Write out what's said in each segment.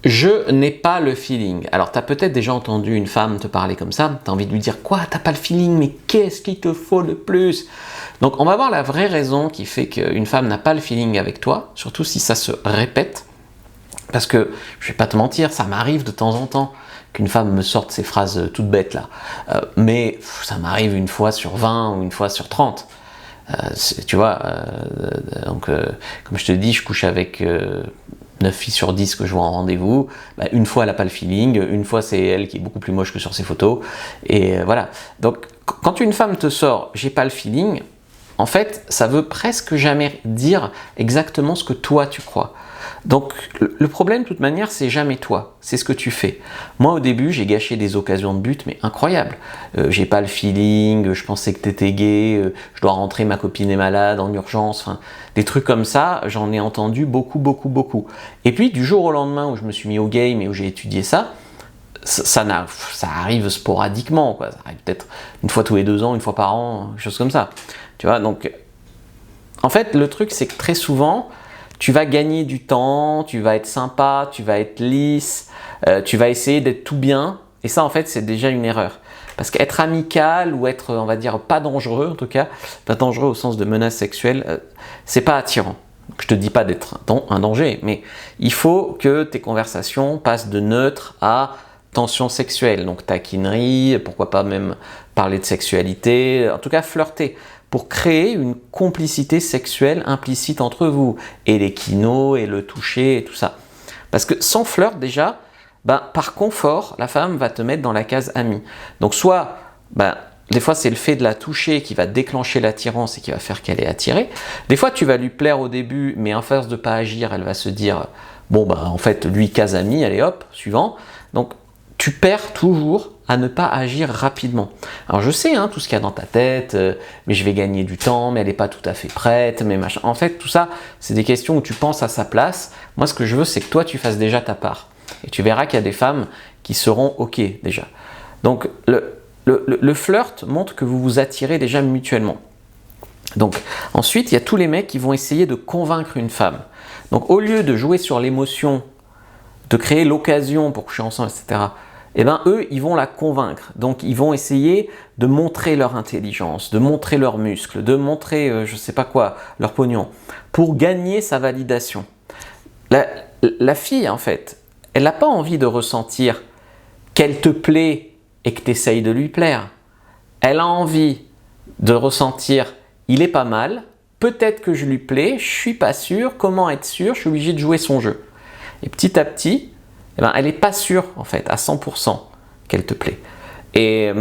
Je n'ai pas le feeling. Alors, tu as peut-être déjà entendu une femme te parler comme ça, tu as envie de lui dire « Quoi, t'as pas le feeling? Mais qu'est-ce qu'il te faut de plus ?» Donc, on va voir la vraie raison qui fait qu'une femme n'a pas le feeling avec toi, surtout si ça se répète. Parce que, je vais pas te mentir, ça m'arrive de temps en temps qu'une femme me sorte ces phrases toutes bêtes là. Mais ça m'arrive une fois sur 20 ou une fois sur 30. Tu vois, comme je te dis, je couche avec 9 filles sur 10 que je vois en rendez-vous, une fois elle n'a pas le feeling, une fois c'est elle qui est beaucoup plus moche que sur ses photos, et voilà. Donc quand une femme te sort « j'ai pas le feeling », en fait ça veut presque jamais dire exactement ce que toi tu crois. Donc le problème de toute manière c'est jamais toi, c'est ce que tu fais. Moi au début j'ai gâché des occasions de but mais incroyables. J'ai pas le feeling, je pensais que t'étais gay, je dois rentrer, ma copine est malade en urgence, enfin, des trucs comme ça, j'en ai entendu beaucoup. Et puis du jour au lendemain où je me suis mis au game et où j'ai étudié ça, ça arrive sporadiquement, quoi. Ça arrive peut-être une fois tous les 2 ans, une fois par an, quelque chose comme ça. Tu vois, donc en fait le truc c'est que très souvent tu vas gagner du temps, tu vas être sympa, tu vas être lisse, tu vas essayer d'être tout bien. Et ça, en fait, c'est déjà une erreur. Parce qu'être amical ou être, on va dire, pas dangereux, en tout cas, pas dangereux au sens de menace sexuelle, c'est pas attirant. Je te dis pas d'être un danger, mais il faut que tes conversations passent de neutre à tension sexuelle. Donc taquinerie, pourquoi pas même parler de sexualité, en tout cas flirter, pour créer une complicité sexuelle implicite entre vous, et les kinos, et le toucher, et tout ça. Parce que sans flirt déjà, par confort, la femme va te mettre dans la case amie. Donc soit, des fois c'est le fait de la toucher qui va déclencher l'attirance et qui va faire qu'elle est attirée. Des fois tu vas lui plaire au début, mais en force de ne pas agir, elle va se dire, bon en fait lui case amie, allez hop, suivant. Donc tu perds toujours à ne pas agir rapidement. Alors je sais tout ce qu'il y a dans ta tête, mais je vais gagner du temps, mais elle n'est pas tout à fait prête, mais machin. En fait, tout ça, c'est des questions où tu penses à sa place. Moi, ce que je veux, c'est que toi, tu fasses déjà ta part. Et tu verras qu'il y a des femmes qui seront OK déjà. Donc, le flirt montre que vous vous attirez déjà mutuellement. Donc, ensuite, il y a tous les mecs qui vont essayer de convaincre une femme. Donc, au lieu de jouer sur l'émotion, de créer l'occasion pour coucher ensemble, etc., eux, ils vont la convaincre. Donc, ils vont essayer de montrer leur intelligence, de montrer leurs muscles, de montrer, je sais pas quoi, leur pognon, pour gagner sa validation. La fille, en fait, elle n'a pas envie de ressentir qu'elle te plaît et que tu essayes de lui plaire. Elle a envie de ressentir, il est pas mal, peut-être que je lui plais, je suis pas sûr, comment être sûr, je suis obligé de jouer son jeu. Et petit à petit, elle n'est pas sûre, en fait, à 100% qu'elle te plaît. Et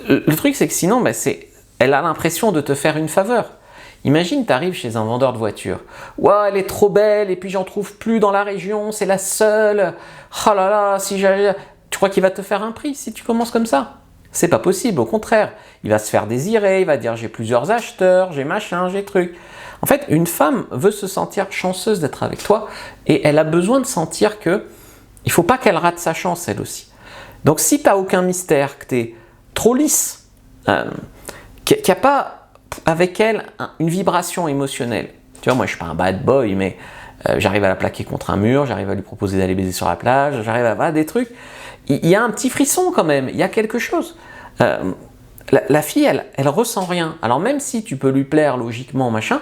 le truc, c'est que sinon, elle a l'impression de te faire une faveur. Imagine, tu arrives chez un vendeur de voitures. « Ouah, elle est trop belle, et puis j'en trouve plus dans la région, c'est la seule. Oh là là, si j'allais... » Tu crois qu'il va te faire un prix si tu commences comme ça? C'est pas possible, au contraire. Il va se faire désirer, il va dire « J'ai plusieurs acheteurs, j'ai machin, j'ai truc. » En fait, une femme veut se sentir chanceuse d'être avec toi, et elle a besoin de sentir que il ne faut pas qu'elle rate sa chance, elle aussi. Donc, si tu n'as aucun mystère, que tu es trop lisse, qu'il n'y a pas avec elle une vibration émotionnelle. Tu vois, moi, je ne suis pas un bad boy, mais j'arrive à la plaquer contre un mur, j'arrive à lui proposer d'aller baiser sur la plage, j'arrive à des trucs. Il y a un petit frisson quand même, il y a quelque chose. La fille, elle ressent rien. Alors, même si tu peux lui plaire logiquement, machin,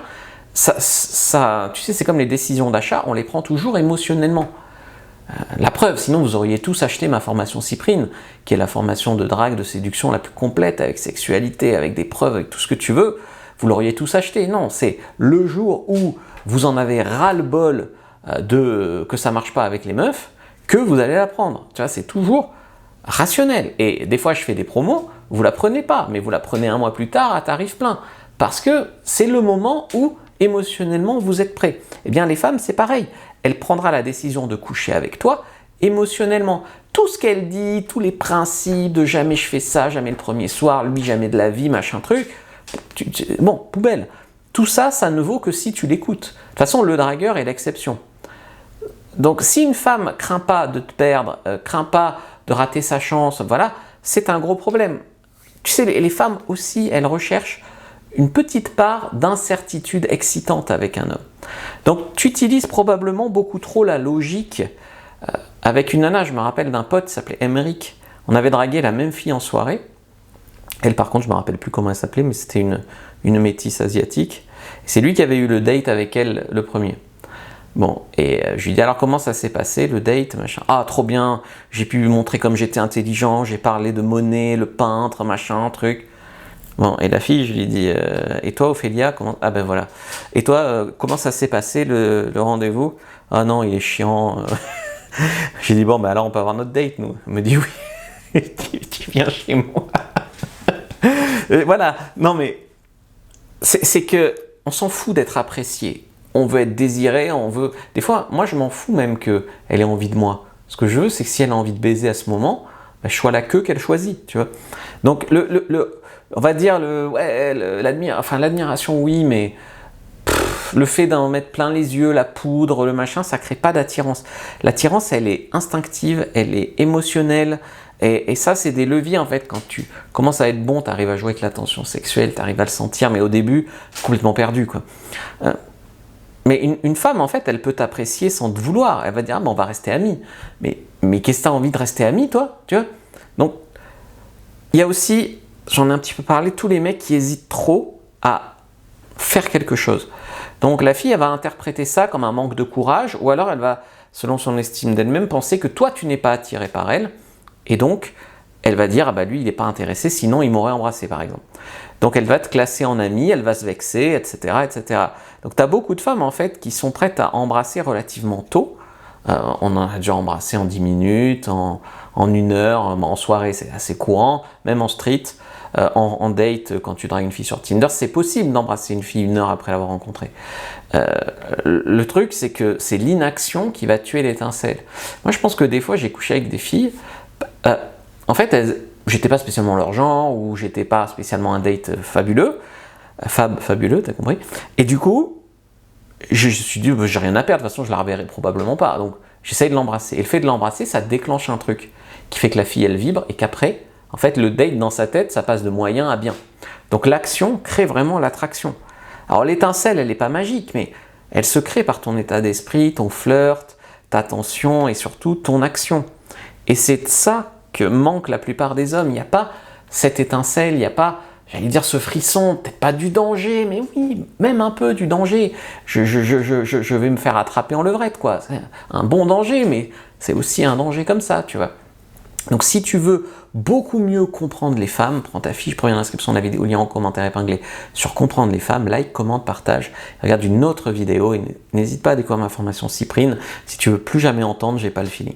ça, tu sais, c'est comme les décisions d'achat, on les prend toujours émotionnellement. La preuve, sinon vous auriez tous acheté ma formation Cyprine, qui est la formation de drague, de séduction la plus complète, avec sexualité, avec des preuves, avec tout ce que tu veux, vous l'auriez tous acheté. Non, c'est le jour où vous en avez ras-le-bol que ça ne marche pas avec les meufs, que vous allez la prendre. Tu vois, c'est toujours rationnel. Et des fois, je fais des promos, vous la prenez pas, mais vous la prenez un mois plus tard à tarif plein. Parce que c'est le moment où, émotionnellement, vous êtes prêt. Eh bien, les femmes, c'est pareil. Elle prendra la décision de coucher avec toi émotionnellement. Tout ce qu'elle dit, tous les principes de jamais je fais ça, jamais le premier soir, lui jamais de la vie, machin truc, bon, poubelle. Tout ça, ça ne vaut que si tu l'écoutes. De toute façon, le dragueur est l'exception. Donc, si une femme craint pas de te perdre, craint pas de rater sa chance, voilà, c'est un gros problème. Tu sais, les femmes aussi, elles recherchent une petite part d'incertitude excitante avec un homme. Donc, tu utilises probablement beaucoup trop la logique Avec une nana, je me rappelle d'un pote qui s'appelait Emeric. On avait dragué la même fille en soirée. Elle, par contre, je me rappelle plus comment elle s'appelait, mais c'était une métisse asiatique. C'est lui qui avait eu le date avec elle le premier. Bon, et je lui dis alors comment ça s'est passé le date, machin. Ah, trop bien, j'ai pu lui montrer comme j'étais intelligent, j'ai parlé de Monet, le peintre, machin, truc. Bon, et la fille, je lui dis et toi Ophélia, comment... Ah ben voilà. Et toi, comment ça s'est passé le rendez-vous? Ah non, il est chiant. J'ai dit bon, ben alors on peut avoir notre date, nous. Elle me dit oui, tu viens chez moi. Voilà, non mais c'est que on s'en fout d'être apprécié. On veut être désiré, on veut... Des fois, moi je m'en fous même qu'elle ait envie de moi. Ce que je veux, c'est que si elle a envie de baiser à ce moment, ben, je sois la queue qu'elle choisit, tu vois. Donc on va dire l'admiration, oui, mais le fait d'en mettre plein les yeux, la poudre, le machin, ça crée pas d'attirance. L'attirance, elle est instinctive, elle est émotionnelle, et ça, c'est des leviers, en fait, quand tu commences à être bon, tu arrives à jouer avec la tension sexuelle, tu arrives à le sentir, mais au début, complètement perdu, quoi. Mais une femme, en fait, elle peut t'apprécier sans te vouloir. Elle va dire, ah, ben, on va rester amis. Mais qu'est-ce que tu as envie de rester amis, toi? Tu vois? Donc, il y a aussi, j'en ai un petit peu parlé, tous les mecs qui hésitent trop à faire quelque chose. Donc, la fille, elle va interpréter ça comme un manque de courage, ou alors elle va, selon son estime d'elle-même, penser que toi, tu n'es pas attiré par elle, et donc, elle va dire, ah bah lui, il n'est pas intéressé, sinon il m'aurait embrassé, par exemple. Donc, elle va te classer en amie, elle va se vexer, etc., etc. Donc, tu as beaucoup de femmes, en fait, qui sont prêtes à embrasser relativement tôt. On en a déjà embrassé en 10 minutes, en 1 heure, en soirée, c'est assez courant, même en street, en date, quand tu dragues une fille sur Tinder, c'est possible d'embrasser une fille 1 heure après l'avoir rencontrée. Le truc, c'est que c'est l'inaction qui va tuer l'étincelle. Moi, je pense que des fois, j'ai couché avec des filles, en fait, j'étais pas spécialement leur genre, ou j'étais pas spécialement un date fabuleux, fabuleux, t'as compris? Et du coup, je me suis dit, j'ai rien à perdre, de toute façon, je la reverrai probablement pas. Donc, j'essaye de l'embrasser. Et le fait de l'embrasser, ça déclenche un truc qui fait que la fille, elle vibre, et qu'après, en fait, le date dans sa tête, ça passe de moyen à bien. Donc, l'action crée vraiment l'attraction. Alors, l'étincelle, elle n'est pas magique, mais elle se crée par ton état d'esprit, ton flirt, ta tension, et surtout ton action. Et c'est de ça que manque la plupart des hommes. Il n'y a pas cette étincelle, il n'y a pas, j'allais dire, ce frisson, peut-être pas du danger, mais oui, même un peu du danger. Je vais me faire attraper en levrette, quoi. C'est un bon danger, mais c'est aussi un danger comme ça, tu vois. Donc si tu veux beaucoup mieux comprendre les femmes, prends ta fiche, prends une inscription de la vidéo, lien en commentaire épinglé sur comprendre les femmes, like, commente, partage, regarde une autre vidéo et n'hésite pas à découvrir ma formation Cyprine si tu veux plus jamais entendre, j'ai pas le feeling.